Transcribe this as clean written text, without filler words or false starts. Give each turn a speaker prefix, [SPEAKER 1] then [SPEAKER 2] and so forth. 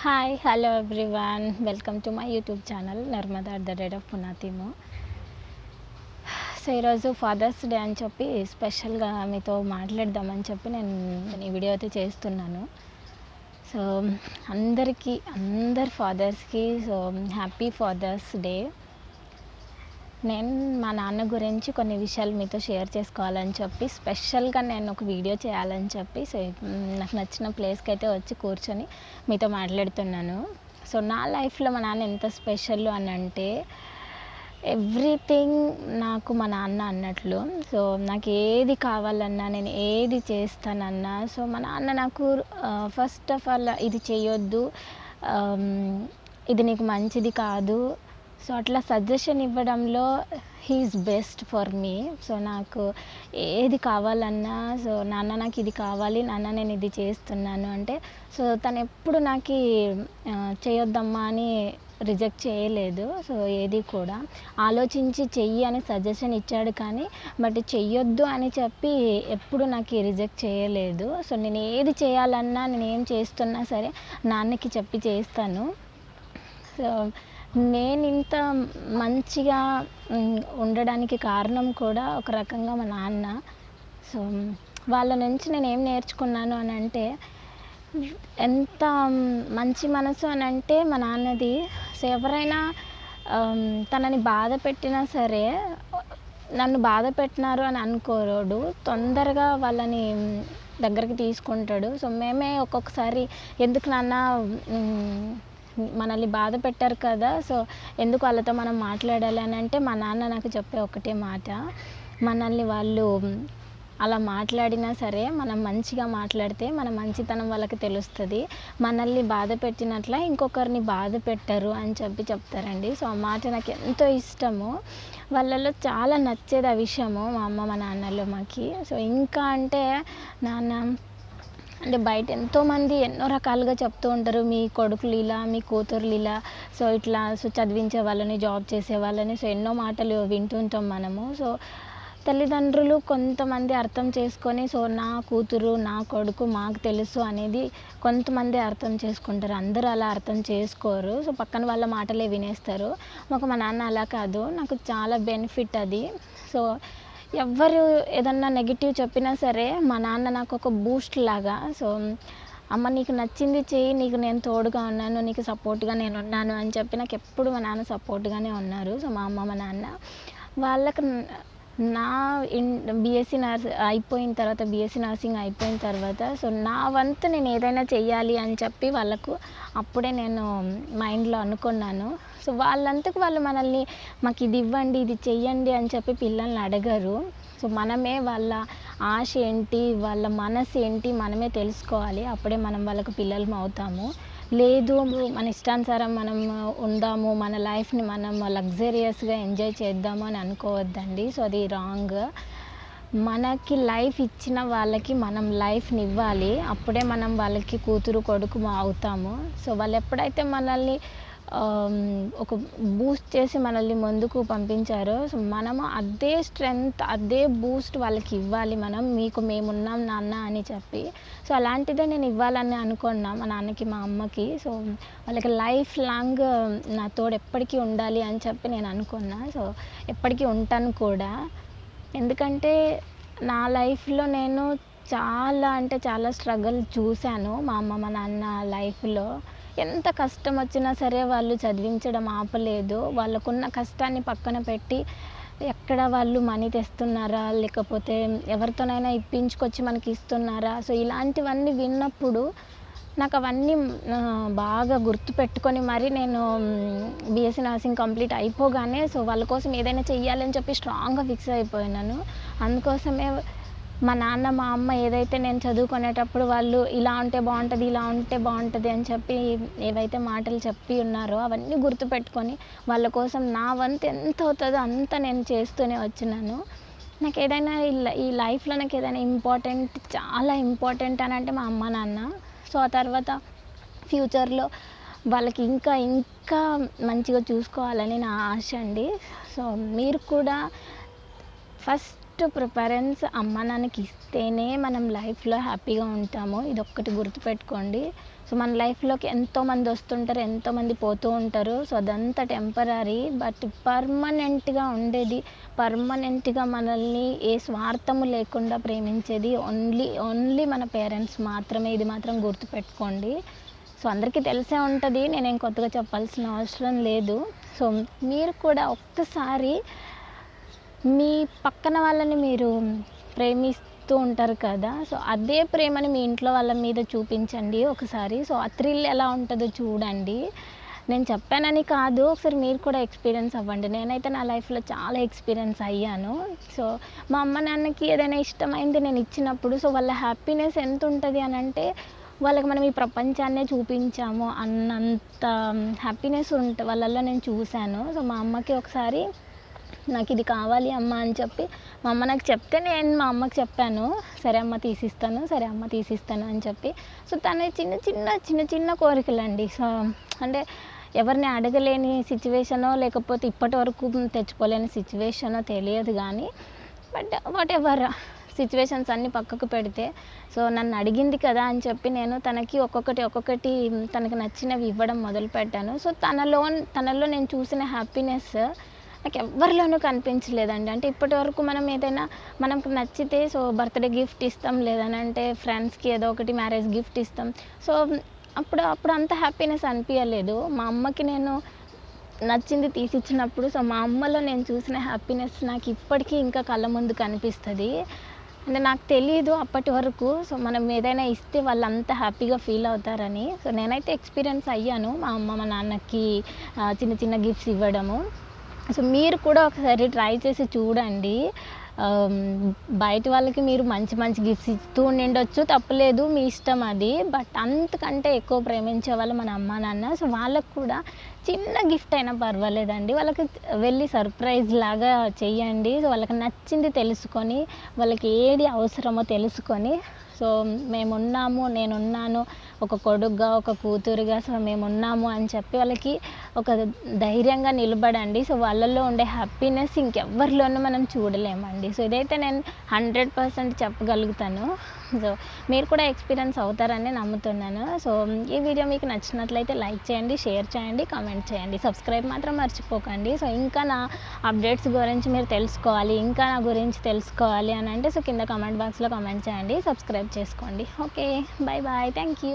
[SPEAKER 1] Hi hello everyone welcome to my YouTube channel Narmada at the rate of పునాతిము. So ఈరోజు Father's Day అని చెప్పి స్పెషల్గా మీతో మాట్లాడదామని చెప్పి నేను ఈ వీడియో అయితే చేస్తున్నాను. సో అందరి ఫాదర్స్కి సో హ్యాపీ ఫాదర్స్ డే. నేను మా నాన్న గురించి కొన్ని విషయాలు మీతో షేర్ చేసుకోవాలని చెప్పి స్పెషల్గా నేను ఒక వీడియో చేయాలని చెప్పి సో నాకు నచ్చిన ప్లేస్కి అయితే వచ్చి కూర్చొని మీతో మాట్లాడుతున్నాను. సో నా లైఫ్లో మా నాన్న ఎంత స్పెషల్ అని అంటే ఎవ్రీథింగ్ నాకు మా నాన్న అన్నట్లు. సో నాకు ఏది కావాలన్నా నేను ఏది చేస్తానన్నా సో మా నాన్న నాకు ఫస్ట్ ఆఫ్ ఆల్ ఇది చేయొద్దు, ఇది నీకు మంచిది కాదు, సో అట్లా సజెషన్ ఇవ్వడంలో he is best for me. So నాకు ఏది కావాలన్నా సో నాన్న నాకు ఇది కావాలి, నాన్న నేను ఇది చేస్తున్నాను అంటే సో తను ఎప్పుడు నాకు చేయొద్దమ్మా అని రిజెక్ట్ చేయలేదు. సో ఏది కూడా ఆలోచించి చెయ్యి అని సజెషన్ ఇచ్చాడు, కానీ బట్ చెయ్యొద్దు అని చెప్పి ఎప్పుడు నాకు రిజెక్ట్ చేయలేదు. సో నేను ఏది చేయాలన్నా నేను ఏం చేస్తున్నా సరే నాన్నకి చెప్పి చేస్తాను. సో నేను ఇంత మంచిగా ఉండడానికి కారణం కూడా ఒక రకంగా మా నాన్న. సో వాళ్ళ నుంచి నేను ఏం నేర్చుకున్నాను అని అంటే ఎంత మంచి మనసు అని అంటే మా నాన్నది. సో ఎవరైనా తనని బాధ పెట్టినా సరే నన్ను బాధ పెట్టినారు అని అనుకోరోడు, తొందరగా వాళ్ళని దగ్గరికి తీసుకుంటాడు. సో మేమే ఒక్కొక్కసారి ఎందుకు నాన్న మనల్ని బాధ పెట్టారు కదా, సో ఎందుకు వాళ్ళతో మనం మాట్లాడాలి అని అంటే మా నాన్న నాకు చెప్పే ఒకటే మాట, మనల్ని వాళ్ళు అలా మాట్లాడినా సరే మనం మంచిగా మాట్లాడితే మన మంచితనం వాళ్ళకి తెలుస్తుంది, మనల్ని బాధ పెట్టినట్ల ఇంకొకరిని బాధ పెట్టరు అని చెప్పి చెప్తారండి. సో ఆ మాట నాకు ఎంతో ఇష్టము. వాళ్ళలో చాలా నచ్చేది ఆ విషయము మా అమ్మ మా నాన్నలో మాకి. సో ఇంకా అంటే నాన్న అంటే బయట ఎంతోమంది ఎన్నో రకాలుగా చెప్తూ ఉంటారు, మీ కొడుకులు ఇలా, మీ కూతుర్లు ఇలా, సో ఇట్లా సో చదివించే వాళ్ళని, జాబ్ చేసే వాళ్ళని, సో ఎన్నో మాటలు వింటుంటాం మనము. సో తల్లిదండ్రులు కొంతమంది అర్థం చేసుకొని సో నా కూతురు నా కొడుకు మాకు తెలుసు అనేది కొంతమంది అర్థం చేసుకుంటారు, అందరూ అలా అర్థం చేసుకోరు. సో పక్కన వాళ్ళ మాటలే వినేస్తారు. మాకు మా నాన్న అలా కాదు, నాకు చాలా బెనిఫిట్ అది. సో ఎవ్వరు ఏదన్నా నెగిటివ్ చెప్పినా సరే మా నాన్న నాకు ఒక బూస్ట్ లాగా. సో అమ్మ నీకు నచ్చింది చెయ్యి, నీకు నేను తోడుగా ఉన్నాను, నీకు సపోర్ట్గా నేను ఉన్నాను అని చెప్పి నాకు ఎప్పుడు మా నాన్న సపోర్ట్గానే ఉన్నారు. సో మా అమ్మ మా నాన్న వాళ్ళకి నా బీఎస్సీ అయిపోయిన తర్వాత బీఎస్సీ నర్సింగ్ అయిపోయిన తర్వాత సో నా వంతు నేను ఏదైనా చెయ్యాలి అని చెప్పి వాళ్ళకు అప్పుడే నేను మైండ్లో అనుకున్నాను. సో వాళ్ళంతకు వాళ్ళు మనల్ని మాకు ఇది ఇవ్వండి, ఇది చెయ్యండి అని చెప్పి పిల్లల్ని అడగరు. సో మనమే వాళ్ళ ఆశ ఏంటి, వాళ్ళ మనసు ఏంటి మనమే తెలుసుకోవాలి, అప్పుడే మనం వాళ్ళకు పిల్లలం అవుతాము. లేదు మన ఇష్టానుసారం మనం ఉందాము, మన లైఫ్ని మనం లగ్జరియస్గా ఎంజాయ్ చేద్దాము అని అనుకోవద్దండి. సో అది రాంగ్. మనకి లైఫ్ ఇచ్చిన వాళ్ళకి మనం లైఫ్ని ఇవ్వాలి, అప్పుడే మనం వాళ్ళకి కూతురు కొడుకు అవుతాము. సో వాళ్ళు ఎప్పుడైతే మనల్ని ఒక బూస్ట్ చేసి మనల్ని ముందుకు పంపించారో సో మనము అదే స్ట్రెంగ్త్ అదే బూస్ట్ వాళ్ళకి ఇవ్వాలి, మనం మీకు మేమున్నాం నాన్న అని చెప్పి. సో అలాంటిదే నేను ఇవ్వాలని అనుకున్నా మా నాన్నకి మా అమ్మకి. సో వాళ్ళకి లైఫ్ లాంగ్ నా తోడు ఎప్పటికీ ఉండాలి అని చెప్పి నేను అనుకున్నా. సో ఎప్పటికీ ఉంటాను కూడా, ఎందుకంటే నా లైఫ్లో నేను చాలా అంటే చాలా స్ట్రగుల్ చూశాను. మా అమ్మ మా నాన్న లైఫ్లో ఎంత కష్టం వచ్చినా సరే వాళ్ళు చదివించడం ఆపలేదు. వాళ్ళకున్న కష్టాన్ని పక్కన పెట్టి ఎక్కడ వాళ్ళు మనీ తెస్తున్నారా లేకపోతే ఎవరితోనైనా ఇప్పించుకొచ్చి మనకి ఇస్తున్నారా, సో ఇలాంటివన్నీ విన్నప్పుడు నాకు అవన్నీ బాగా గుర్తుపెట్టుకొని మరి నేను బీఎస్సీ నర్సింగ్ కంప్లీట్ అయిపోగానే సో వాళ్ళ కోసం ఏదైనా చెయ్యాలని చెప్పి స్ట్రాంగ్గా ఫిక్స్ అయిపోయినాను. అందుకోసమే మా నాన్న మా అమ్మ ఏదైతే నేను చదువుకునేటప్పుడు వాళ్ళు ఇలా ఉంటే బాగుంటుంది, ఇలా ఉంటే బాగుంటుంది అని చెప్పి ఏవైతే మాటలు చెప్పి ఉన్నారో అవన్నీ గుర్తుపెట్టుకొని వాళ్ళ కోసం నా వంతు ఎంత అవుతుందో అంత నేను చేస్తూనే వచ్చినాను. నాకు ఏదైనా ఈ లైఫ్లో నాకు ఏదైనా ఇంపార్టెంట్, చాలా ఇంపార్టెంట్ అని అంటే మా అమ్మ నాన్న. సో ఆ తర్వాత ఫ్యూచర్లో వాళ్ళకి ఇంకా ఇంకా మంచిగా చూసుకోవాలని నా ఆశ అండి. సో మీరు కూడా ఫస్ట్ ప్రిఫరెన్స్ అమ్మ నాన్నకి ఇస్తేనే మనం లైఫ్లో హ్యాపీగా ఉంటాము, ఇదొక్కటి గుర్తుపెట్టుకోండి. సో మన లైఫ్లోకి ఎంతోమంది వస్తుంటారు, ఎంతోమంది పోతూ ఉంటారు. సో అదంతా టెంపరరీ. బట్ పర్మనెంట్గా ఉండేది, పర్మనెంట్గా మనల్ని ఏ స్వార్థము లేకుండా ప్రేమించేది ఓన్లీ మన పేరెంట్స్ మాత్రమే. ఇది మాత్రం గుర్తుపెట్టుకోండి. సో అందరికీ తెలిసే ఉంటుంది, నేనేం కొత్తగా చెప్పాల్సిన అవసరం లేదు. సో మీరు కూడా ఒక్కసారి మీ పక్కన వాళ్ళని మీరు ప్రేమిస్తూ ఉంటారు కదా, సో అదే ప్రేమని మీ ఇంట్లో వాళ్ళ మీద చూపించండి ఒకసారి. సో ఆ థ్రిల్ ఎలా ఉంటుందో చూడండి. నేను చెప్పానని కాదు, ఒకసారి మీరు కూడా ఎక్స్పీరియన్స్ అవ్వండి. నేనైతే నా లైఫ్లో చాలా ఎక్స్పీరియన్స్ అయ్యాను. సో మా అమ్మ నాన్నకి ఏదైనా ఇష్టమైంది నేను ఇచ్చినప్పుడు, సో వాళ్ళ హ్యాపీనెస్ ఎంత ఉంటుంది అని అంటే, వాళ్ళకి మనం ఈ ప్రపంచాన్నే చూపించాము అన్నంత హ్యాపీనెస్ వాళ్ళల్లో నేను చూశాను. సో మా అమ్మకి ఒకసారి నాకు ఇది కావాలి అమ్మ అని చెప్పి, మా అమ్మ నాకు చెప్తే నేను మా అమ్మకి చెప్పాను, సరే అమ్మ తీసిస్తాను, సరే అమ్మ తీసిస్తాను అని చెప్పి. సో తన చిన్న చిన్న కోరికలండి. సో అంటే ఎవరిని అడగలేని సిచ్యువేషనో, లేకపోతే ఇప్పటి వరకు తెచ్చుకోలేని సిచ్యువేషనో తెలియదు కానీ, బట్ వాట్ ఎవర్ సిచ్యువేషన్స్ అన్నీ పక్కకు పెడితే, సో నన్ను అడిగింది కదా అని చెప్పి నేను తనకి ఒక్కొక్కటి తనకు నచ్చినవి ఇవ్వడం మొదలుపెట్టాను. సో తనలో నేను చూసిన హ్యాపీనెస్ నాకు ఎవ్వరిలోనూ కనిపించలేదండి. అంటే ఇప్పటి వరకు మనం ఏదైనా మనకు నచ్చితే సో బర్త్డే గిఫ్ట్ ఇస్తాం, లేదనంటే ఫ్రెండ్స్కి ఏదో ఒకటి మ్యారేజ్ గిఫ్ట్ ఇస్తాం. సో అప్పుడు అంత హ్యాపీనెస్ అనిపించలేదు. మా అమ్మకి నేను నచ్చింది తీసిచ్చినప్పుడు, సో మా అమ్మలో నేను చూసిన హ్యాపీనెస్ నాకు ఇప్పటికీ ఇంకా కళ్ళ ముందు కనిపిస్తుంది. అంటే నాకు తెలీదు అప్పటి వరకు, సో మనం ఏదైనా ఇస్తే వాళ్ళు అంత హ్యాపీగా ఫీల్ అవుతారని. సో నేనైతే ఎక్స్పీరియన్స్ అయ్యాను మా అమ్మ మా నాన్నకి చిన్న గిఫ్ట్స్ ఇవ్వడము. సో మీరు కూడా ఒకసారి ట్రై చేసి చూడండి. బయట వాళ్ళకి మీరు మంచి గిఫ్ట్స్ ఇస్తూ ఉండిండొచ్చు, తప్పులేదు, మీ ఇష్టం అది. బట్ అంతకంటే ఎక్కువ ప్రేమించే వాళ్ళు మన అమ్మ నాన్న. సో వాళ్ళకు కూడా చిన్న గిఫ్ట్ అయినా పర్వాలేదండి, వాళ్ళకి వెళ్ళి సర్ప్రైజ్ లాగా చెయ్యండి. సో వాళ్ళకి నచ్చింది తెలుసుకొని, వాళ్ళకి ఏది అవసరమో తెలుసుకొని, సో మేమున్నాము, నేనున్నాను, ఒక కొడుకుగా ఒక కూతురుగా, సో మేమున్నాము అని చెప్పి వాళ్ళకి ఒక ధైర్యంగా నిలబడండి. సో వాళ్ళల్లో ఉండే హ్యాపీనెస్ ఇంకెవ్వరిలోనూ మనం చూడలేమండి. సో ఇదైతే నేను 100% చెప్పగలుగుతాను. సో మీరు కూడా ఎక్స్పీరియన్స్ అవుతారని నమ్ముతున్నాను. సో ఈ వీడియో మీకు నచ్చినట్లయితే లైక్ చేయండి, షేర్ చేయండి, కామెంట్ చేయండి, సబ్స్క్రైబ్ మాత్రం మర్చిపోకండి. సో ఇంకా నా అప్డేట్స్ గురించి మీరు తెలుసుకోవాలి, ఇంకా నా గురించి తెలుసుకోవాలి అని అంటే, సో కింద కామెంట్ బాక్స్లో కామెంట్ చేయండి, సబ్స్క్రైబ్ చేసుకోండి. Okay, bye, thank you.